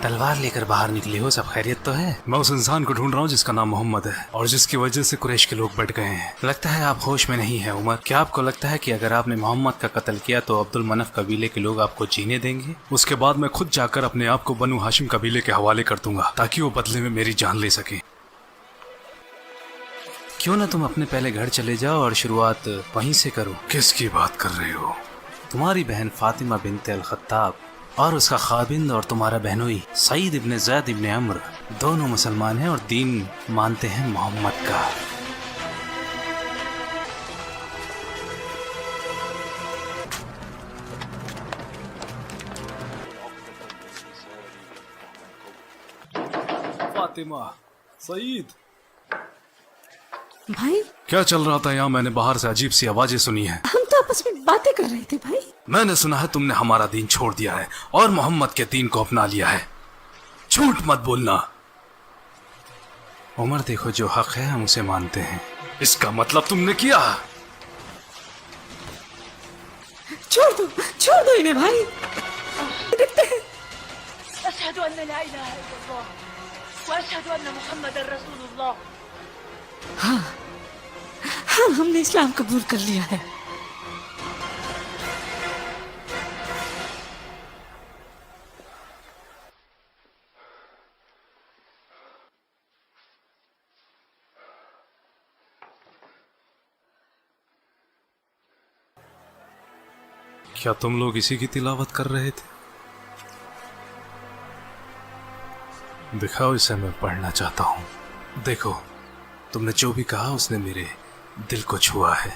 तलवार लेकर बाहर निकले हो, सब खैरियत तो है? मैं उस इंसान को ढूंढ रहा हूँ जिसका नाम मोहम्मद है और जिसकी वजह से कुरैश के लोग बढ़ गए हैं। लगता है आप होश में नहीं है उमर। क्या आपको लगता है कि अगर आपने मोहम्मद का कत्ल किया तो अब्दुल मनफ कबीले के लोग आपको जीने देंगे? उसके बाद मैं खुद जाकर अपने आप को बनु हाशिम कबीले के हवाले कर दूंगा ताकि वो बदले में मेरी जान ले सके। क्यों ना तुम अपने पहले घर चले जाओ और शुरुआत वहीं से करो। किसकी बात कर रहे हो? तुम्हारी बहन फातिमा बिनते अल खत्ताब और उसका खाबिंद और तुम्हारा बहनोई सईद इब्ने ज़ैद इब्ने अम्र दोनों मुसलमान हैं और दीन मानते हैं मोहम्मद का। फातिमा, सईद, भाई क्या चल रहा था यहाँ? मैंने बाहर से अजीब सी आवाजें सुनी है। हम तो आपस में बातें कर रहे थे भाई। मैंने सुना है तुमने हमारा दीन छोड़ दिया है और मोहम्मद के दीन को अपना लिया है। झूठ मत बोलना। उमर, देखो जो हक है हम उसे मानते हैं। इसका मतलब तुमने किया? छोड़ दो इन्हें भाई। देखते हैं। अशहदु अन्ना ला इलाहा इल्लल्लाह व अशहदु अन्ना मुहम्मदर रसूलुल्लाह। हाँ, हमने इस्लाम कबूल कर लिया है। क्या तुम लोग इसी की तिलावत कर रहे थे? दिखाओ, इसे मैं पढ़ना चाहता हूँ। देखो, तुमने जो भी कहा उसने मेरे दिल को छुआ है।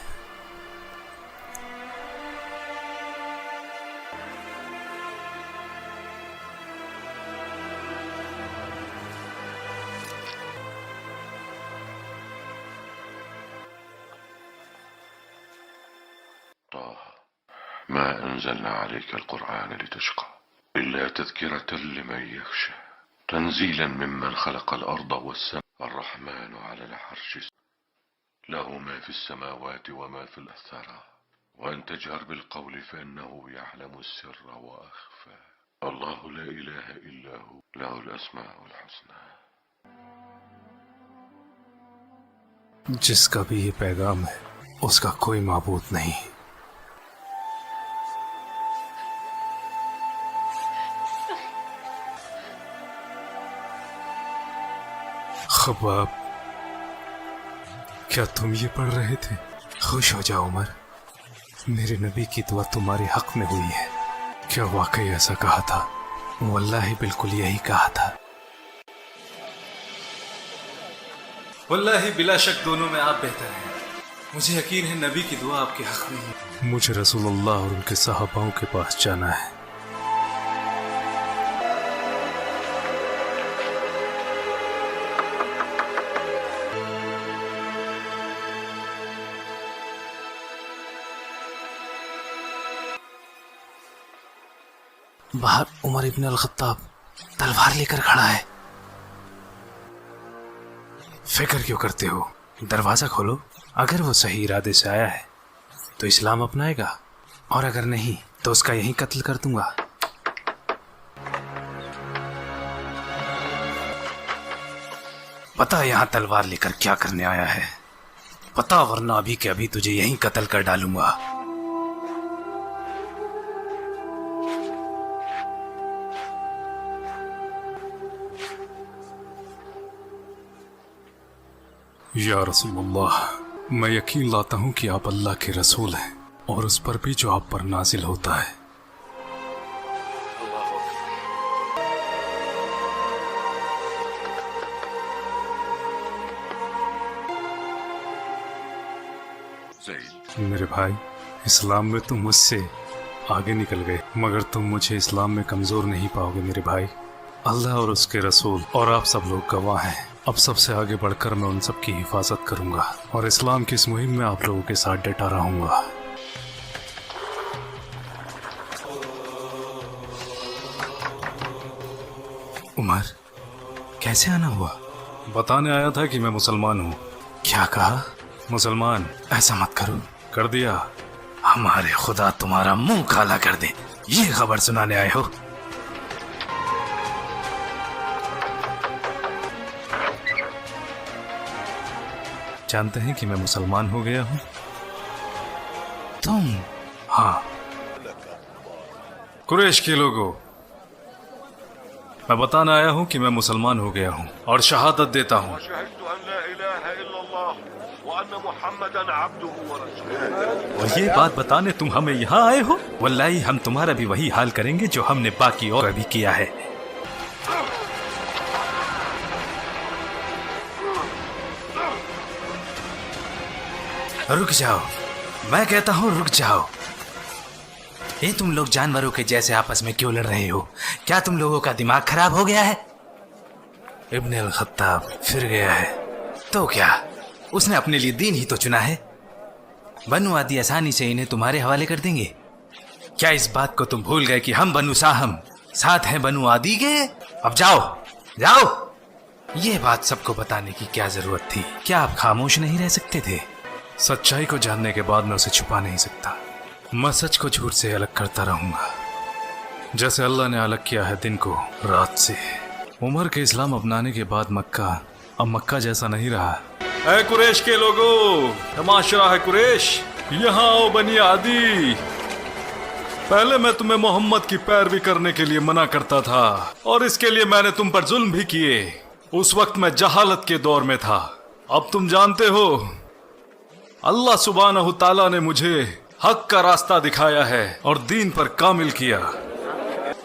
ما أنزلنا عليك القرآن لتشقى إلا تذكرة لمن يخشى تنزيلا ممن خلق الأرض والسماء الرحمن على العرش له ما في السماوات وما في الثرى وأن تجهر بالقول فإنه يعلم السر وأخفى الله لا إله إلا هو له الأسماء الحسنى। जिसका भी ये पैगाम है उसका कोई माबूद नहीं। खबाब, क्या तुम ये पढ़ रहे थे? खुश हो जाओ उमर, मेरे नबी की दुआ तुम्हारे हक में हुई है। क्या वाकई ऐसा कहा था? वल्लाही बिल्कुल यही कहा था। वल्लाही बिला शक दोनों में आप बेहतर हैं। मुझे यकीन है नबी की दुआ आपके हक में है। मुझे रसूलुल्लाह और उनके सहाबाओं के पास जाना है। बाहर उमर इब्न अल खत्ताब तलवार लेकर खड़ा है। फिक्र क्यों करते हो? दरवाजा खोलो। अगर वो सही इरादे से आया है तो इस्लाम अपनाएगा और अगर नहीं तो उसका यहीं कत्ल कर दूंगा। पता यहाँ तलवार लेकर क्या करने आया है? पता, वरना अभी के अभी तुझे यहीं कत्ल कर डालूंगा। या रसूलुल्लाह, मैं यकीन लाता हूँ कि आप अल्लाह के रसूल हैं और उस पर भी जो आप पर नाजिल होता है। मेरे भाई, इस्लाम में तुम मुझसे आगे निकल गए, मगर तुम मुझे इस्लाम में कमजोर नहीं पाओगे मेरे भाई। अल्लाह और उसके रसूल और आप सब लोग गवाह हैं। अब सबसे आगे बढ़कर मैं उन सब की हिफाजत करूंगा और इस्लाम की इस मुहिम में आप लोगों के साथ डटा रहूंगा। उमर, कैसे आना हुआ? बताने आया था कि मैं मुसलमान हूँ। क्या कहा? मुसलमान। ऐसा मत करो। कर दिया। हमारे खुदा तुम्हारा मुंह काला कर दे, ये खबर सुनाने आए हो? जानते हैं कि मैं मुसलमान हो गया हूँ? तुम? हाँ। कुरैश के लोगों, मैं बताना आया हूँ कि मैं मुसलमान हो गया हूँ और शहादत देता हूँ और ये बात बताने तुम हमें यहाँ आए हो? वल्लाही हम तुम्हारा भी वही हाल करेंगे जो हमने बाकी और भी किया है। रुक जाओ, मैं कहता हूँ रुक जाओ। ये तुम लोग जानवरों के जैसे आपस में क्यों लड़ रहे हो? क्या तुम लोगों का दिमाग खराब हो गया है? इब्न अल खत्ताब फिर गया है तो क्या, उसने अपने लिए दीन ही तो चुना है। बनु आदि आसानी से इन्हें तुम्हारे हवाले कर देंगे। क्या इस बात को तुम भूल गए कि हम बनु साहम साथ हैं बनु आदि के? अब जाओ जाओ। ये बात सबको बताने की क्या जरूरत थी? क्या आप खामोश नहीं रह सकते थे? सच्चाई को जानने के बाद मैं उसे छुपा नहीं सकता। मैं सच को झूठ से अलग करता रहूंगा, जैसे अल्लाह ने अलग किया है दिन को रात से। उमर के इस्लाम अपनाने के बाद मक्का अब मक्का जैसा नहीं रहा। ऐ कुरैश के लोगों, तमाशा है कुरैश, यहाँ आओ बनी आदि। पहले मैं तुम्हें मोहम्मद की पैरवी करने के लिए मना करता था और इसके लिए मैंने तुम पर जुल्म भी किए। उस वक्त मैं जहालत के दौर में था। अब तुम जानते हो अल्लाह सुब्हानहू ताला ने मुझे हक का रास्ता दिखाया है और दीन पर कामिल किया।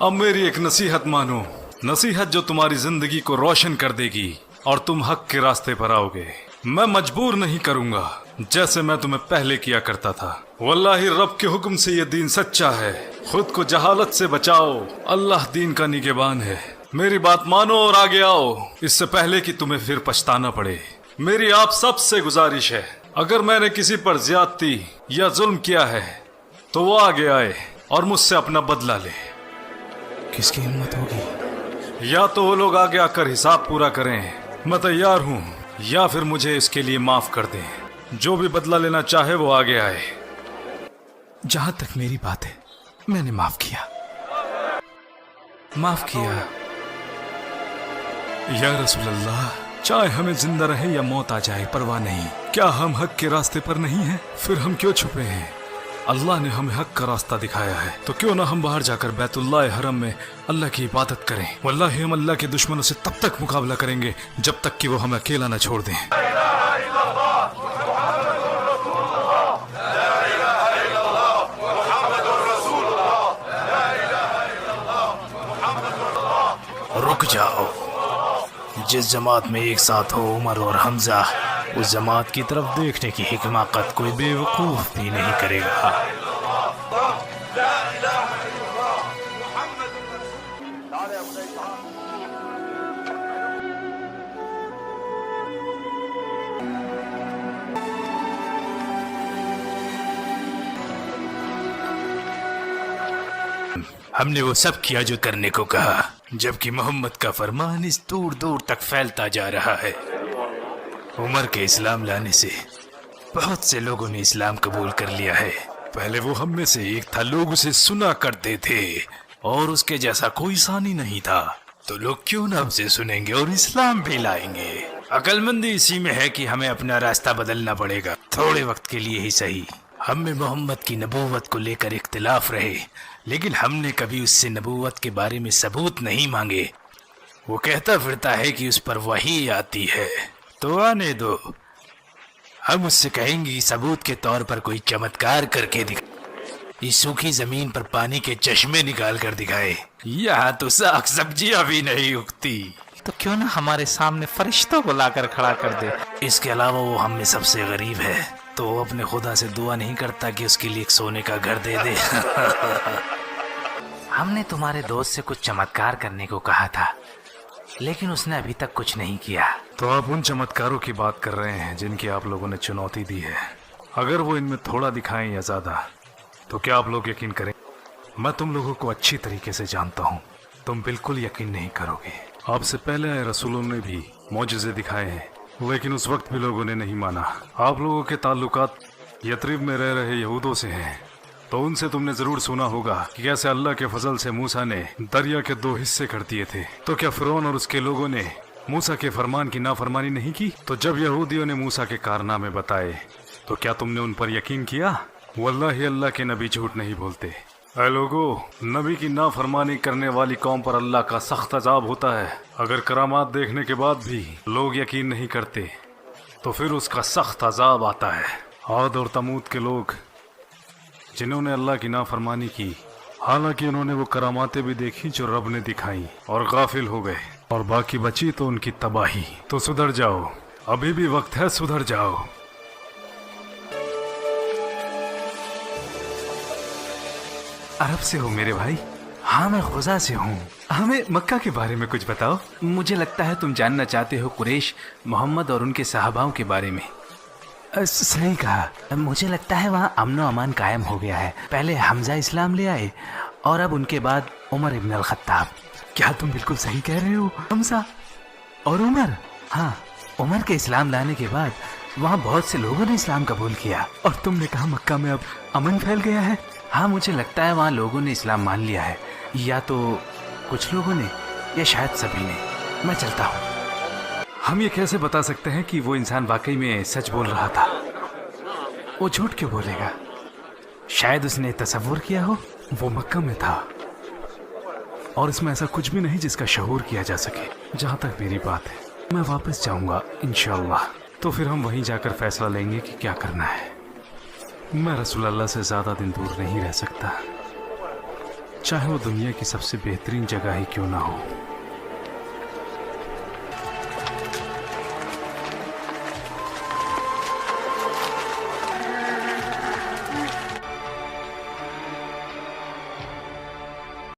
अब मेरी एक नसीहत मानो, नसीहत जो तुम्हारी जिंदगी को रोशन कर देगी और तुम हक के रास्ते पर आओगे। मैं मजबूर नहीं करूंगा जैसे मैं तुम्हें पहले किया करता था। वल्लाही रब के हुक्म से ये दीन सच्चा है। खुद को जहालत से बचाओ, अल्लाह दीन का निगहबान है। मेरी बात मानो और आगे आओ, इससे पहले कि तुम्हें फिर पछताना पड़े। मेरी आप सब से गुजारिश है, अगर मैंने किसी पर ज्यादती या जुल्म किया है तो वो आगे आए और मुझसे अपना बदला ले। किसकी हिम्मत होगी? या तो वो लोग आगे आकर हिसाब पूरा करें, मैं तैयार हूँ, या फिर मुझे इसके लिए माफ कर दें। जो भी बदला लेना चाहे वो आगे आए। जहां तक मेरी बात है, मैंने माफ किया, माफ किया। या रसूल अल्लाह, चाहे हमें जिंदा रहे या मौत आ जाए परवाह नहीं। क्या हम हक के रास्ते पर नहीं हैं? फिर हम क्यों छुपे हैं? अल्लाह ने हमें हक का रास्ता दिखाया है, तो क्यों ना हम बाहर जाकर बैतुल्लाह हरम में अल्लाह की इबादत करें। वल्लाही हम अल्लाह के दुश्मनों से तब तक मुकाबला करेंगे जब तक कि वो हमें अकेला न छोड़ दें। रुक जाओ, जिस जमात में एक साथ हो उमर और हमजा, उस जमात की तरफ देखने की हिकमाकत कोई बेवकूफ भी नहीं करेगा। हमने वो सब किया जो करने को कहा, जबकि मोहम्मद का फरमान इस दूर दूर तक फैलता जा रहा है। उमर के इस्लाम लाने से बहुत से लोगों ने इस्लाम कबूल कर लिया है। पहले वो हम में से एक था, लोग उसे सुना करते थे और उसके जैसा कोई सानी नहीं था, तो लोग क्यों ना उसे सुनेंगे और इस्लाम भी लाएंगे। अक्लमंदी इसी में है कि हमें अपना रास्ता बदलना पड़ेगा, थोड़े वक्त के लिए ही सही। हम में मोहम्मद की नबूवत को लेकर इख्तिलाफ रहे, लेकिन हमने कभी उससे नबूवत के बारे में सबूत नहीं मांगे। वो कहता फिरता है कि उस पर वही आती है, तो आने दो। हम उससे कहेंगे सबूत के तौर पर कोई चमत्कार करके दिखा, इस सूखी जमीन पर पानी के चश्मे निकाल कर दिखाए। यहाँ तो साग सब्जियां भी नहीं उगती, तो क्यों ना हमारे सामने फरिश्तों को लाकर खड़ा कर दे। इसके अलावा वो हम में सबसे गरीब है, तो वो अपने खुदा से दुआ नहीं करता कि उसके लिए एक सोने का घर दे दे। हमने तुम्हारे दोस्त से कुछ चमत्कार करने को कहा था, लेकिन उसने अभी तक कुछ नहीं किया। तो आप उन चमत्कारों की बात कर रहे हैं जिनकी आप लोगों ने चुनौती दी है। अगर वो इनमें थोड़ा दिखाएं या ज्यादा, तो क्या आप लोग यकीन करें? मैं तुम लोगों को अच्छी तरीके से जानता हूँ, तुम बिल्कुल यकीन नहीं करोगे। आपसे पहले आए रसूलों ने भी मौजज़े दिखाए हैं, लेकिन उस वक्त भी लोगों ने नहीं माना। आप लोगों के ताल्लुकात यथरिब में रह रहे यहूदों से हैं, तो उनसे तुमने जरूर सुना होगा कि कैसे अल्लाह के फजल से मूसा ने दरिया के 2 हिस्से कर दिए थे। तो क्या फिरौन और उसके लोगों ने मूसा के फरमान की नाफरमानी नहीं की? तो जब यहूदियों ने मूसा के कारनामे बताए तो क्या तुमने उन पर यकीन किया? वल्लाही अल्लाह के नबी झूठ नहीं बोलते। ऐ लोगो, नबी की नाफरमानी करने वाली कौम पर अल्लाह का सख्त अजाब होता है। अगर करामात देखने के बाद भी लोग यकीन नहीं करते तो फिर उसका सख्त अजाब आता है। आद और तमूद के लोग जिन्होंने अल्लाह की नाफरमानी की, हालांकि उन्होंने वो करामातें भी देखी जो रब ने दिखाई और गाफिल हो गए, और बाकी बची तो उनकी तबाही। तो सुधर जाओ, अभी भी वक्त है, सुधर जाओ। अरब से हो मेरे भाई? हाँ, मैं खुजा से हूँ। हमें मक्का के बारे में कुछ बताओ। मुझे लगता है तुम जानना चाहते हो कुरैश, मोहम्मद और उनके सहाबाओं के बारे में। सही कहा। मुझे लगता है वहाँ अमन व अमान कायम हो गया है। पहले हमजा इस्लाम ले आए और अब उनके बाद उमर इब्न अल खत्ताब। क्या तुम बिल्कुल सही कह रहे हो? हमजा और उमर? हाँ, उमर के इस्लाम लाने के बाद वहाँ बहुत से लोगों ने इस्लाम कबूल किया। और तुमने कहा मक्का में अब अमन फैल गया है? हाँ, मुझे लगता है वहाँ लोगों ने इस्लाम मान लिया है, या तो कुछ लोगों ने या शायद सभी ने। मैं चलता हूँ। हम ये कैसे बता सकते हैं कि वो इंसान वाकई में सच बोल रहा था? वो झूठ क्यों बोलेगा? शायद उसने तसव्वुर किया हो वो मक्का में था और इसमें ऐसा कुछ भी नहीं जिसका शऊर किया जा सके। जहाँ तक मेरी बात है, मैं वापस जाऊंगा इंशाअल्लाह। तो फिर हम वहीं जाकर फैसला लेंगे कि क्या करना है। मैं रसूल अल्लाह से ज़्यादा दिन दूर नहीं रह सकता, चाहे वो दुनिया की सबसे बेहतरीन जगह ही क्यों ना हो।